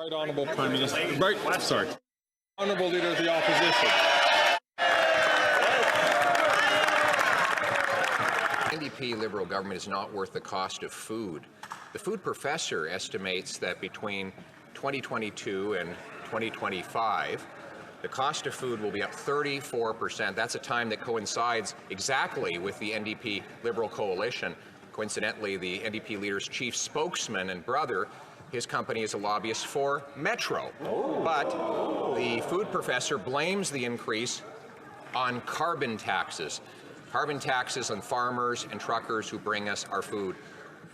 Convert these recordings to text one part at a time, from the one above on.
Right Honourable Prime Minister. Honourable Leader of the Opposition. NDP Liberal government is not worth the cost of food. The food professor estimates that between 2022 and 2025, the cost of food will be up 34%. That's a time that coincides exactly with the NDP Liberal coalition. Coincidentally, the NDP leader's chief spokesman and brother, his company is a lobbyist for Metro. But the food professor blames the increase on carbon taxes. Carbon taxes on farmers and truckers who bring us our food.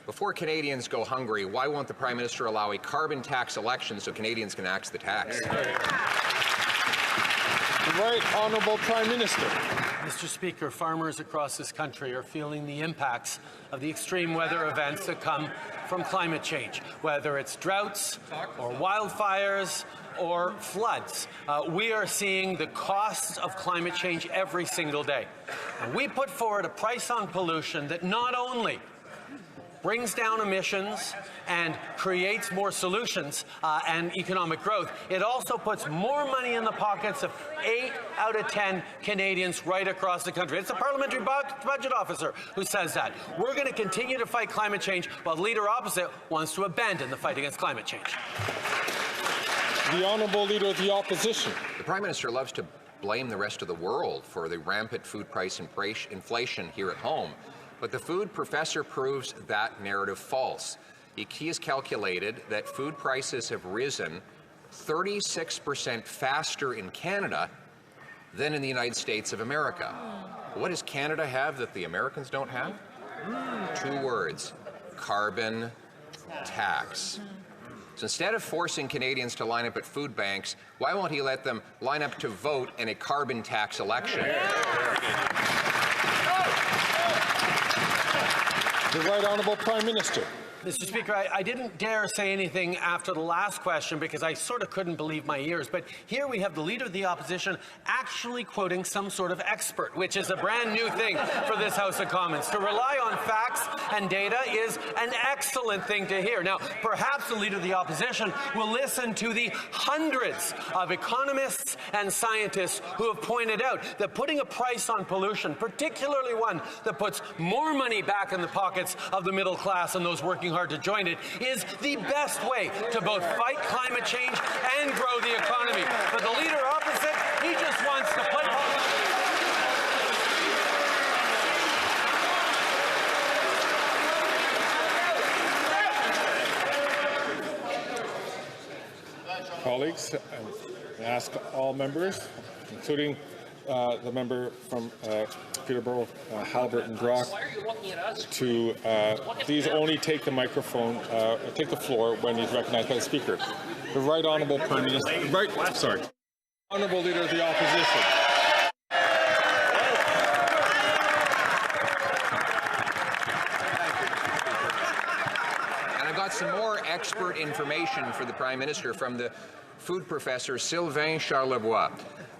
Before Canadians go hungry, why won't the Prime Minister allow a carbon tax election so Canadians can axe the tax? The Right Honourable Prime Minister. Mr. Speaker, farmers across this country are feeling the impacts of the extreme weather events that come from climate change, whether it's droughts or wildfires or floods. We are seeing the costs of climate change every single day. And we put forward a price on pollution that not only brings down emissions and creates more solutions and economic growth, it also puts more money in the pockets of 8 out of 10 Canadians right across the country. It's the Parliamentary Budget Officer who says that. We're going to continue to fight climate change while the Leader opposite wants to abandon the fight against climate change. The Honourable Leader of the Opposition. The Prime Minister loves to blame the rest of the world for the rampant food price inflation here at home. But the food professor proves that narrative false. He has calculated that food prices have risen 36% faster in Canada than in the United States of America. What does Canada have that the Americans don't have? 2 words: carbon tax. So instead of forcing Canadians to line up at food banks, why won't he let them line up to vote in a carbon tax election? The Right Honourable Prime Minister. Mr. Speaker, I didn't dare say anything after the last question because I sort of couldn't believe my ears. But here we have the Leader of the Opposition actually quoting some sort of expert, which is a brand new thing for this House of Commons. To rely on facts and data is an excellent thing to hear. Now, perhaps the Leader of the Opposition will listen to the hundreds of economists and scientists who have pointed out that putting a price on pollution, particularly one that puts more money back in the pockets of the middle class and those working hard to join it, is the best way to both fight climate change and grow the economy. But the Leader opposite, he just wants to play Colleagues, I ask all members, including the member from Peterborough, Halliburton Brock, to please only take the microphone, take the floor when he's recognized by the Speaker. The Right Honourable Prime Minister. Honourable Leader of the Opposition. And I've got some more expert information for the Prime Minister from the food professor Sylvain Charlebois,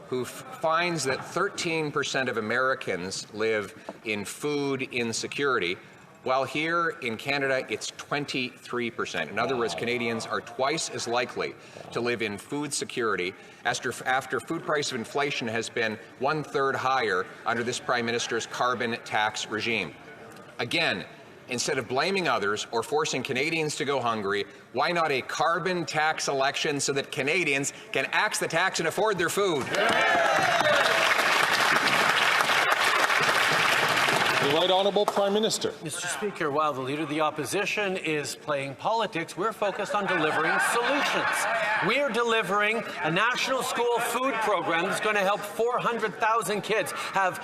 who finds that 13% of Americans live in food insecurity, while here in Canada it's 23%. In other words, Canadians are twice as likely to live in food security after food price of inflation has been 1/3 higher under this Prime Minister's carbon tax regime. Again, instead of blaming others or forcing Canadians to go hungry, why not a carbon tax election so that Canadians can axe the tax and afford their food? The Right Honourable Prime Minister. Mr. Speaker, while the Leader of the Opposition is playing politics, we're focused on delivering solutions. We are delivering a national school food program that's going to help 400,000 kids have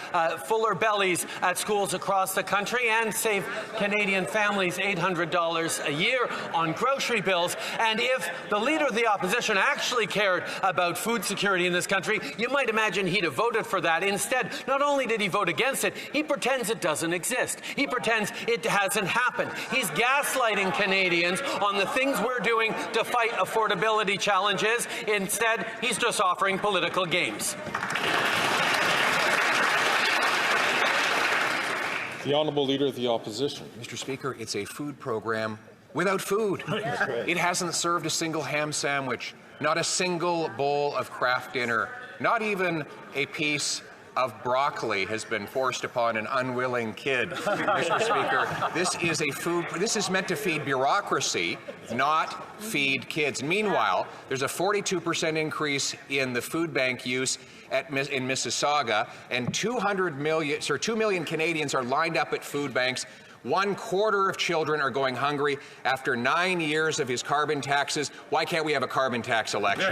fuller bellies at schools across the country and save Canadian families $800 a year on grocery bills. And if the Leader of the Opposition actually cared about food security in this country, you might imagine he'd have voted for that. Instead, not only did he vote against it, he pretends it doesn't exist. He pretends it hasn't happened. He's gaslighting Canadians on the things we're doing to fight affordability challenges. Instead, he's just offering political games. The Honourable Leader of the Opposition. Mr. Speaker, it's a food program without food. It hasn't served a single ham sandwich, not a single bowl of Kraft dinner, not even a piece of broccoli has been forced upon an unwilling kid. Mr. Speaker, this is meant to feed bureaucracy, not feed kids. Meanwhile, there's a 42% increase in the food bank use in Mississauga, and 2 million Canadians are lined up at food banks. 1/4 of children are going hungry after 9 years of his carbon taxes. Why can't we have a carbon tax election?